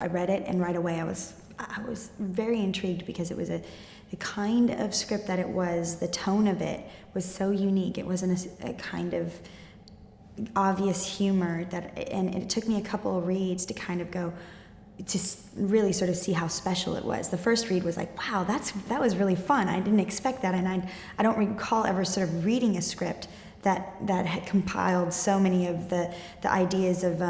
I read it, and right away I was very intrigued, because it was the kind of script that it was. The tone of it was so unique. It wasn't a kind of obvious humor and it took me a couple of reads to kind of go to really sort of see how special it was. The first read was like, wow, that was really fun. I didn't expect that, and I don't recall ever sort of reading a script that had compiled so many of the ideas of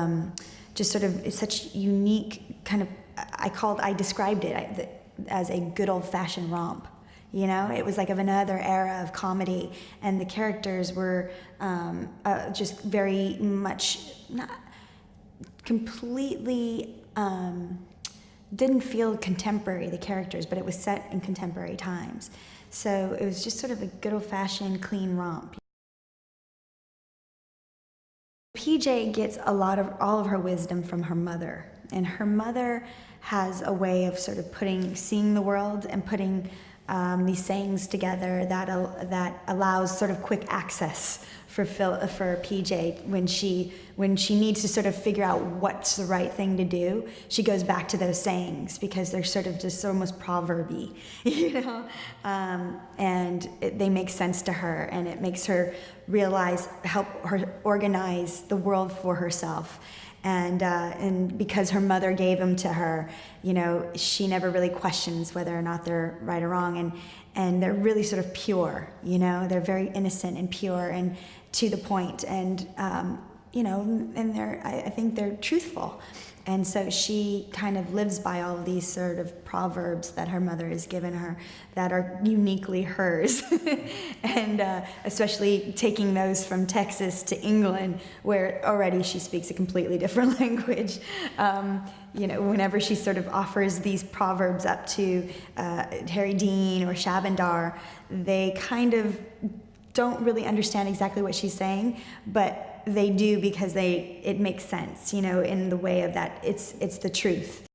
just sort of such unique kind of, I described it as a good old-fashioned romp. You know, it was like of another era of comedy, and the characters were just very much not completely, didn't feel contemporary, the characters, but it was set in contemporary times. So it was just sort of a good old-fashioned clean romp. PJ gets all of her wisdom from her mother, and her mother has a way of sort of seeing the world and putting these sayings together that allows sort of quick access for PJ when she needs to sort of figure out what's the right thing to do. She goes back to those sayings because they're sort of just almost proverby, you know, and they make sense to her, and it makes her help her organize the world for herself. And because her mother gave them to her, you know, she never really questions whether or not they're right or wrong, and they're really sort of pure, you know, they're very innocent and pure and to the point, and you know, and I think they're truthful. And so she kind of lives by all of these sort of proverbs that her mother has given her that are uniquely hers. And especially taking those from Texas to England, where already she speaks a completely different language. You know, whenever she sort of offers these proverbs up to Harry Deane or Shabandar, they kind of don't really understand exactly what she's saying, but they do because it makes sense, you know, in the way of that it's the truth.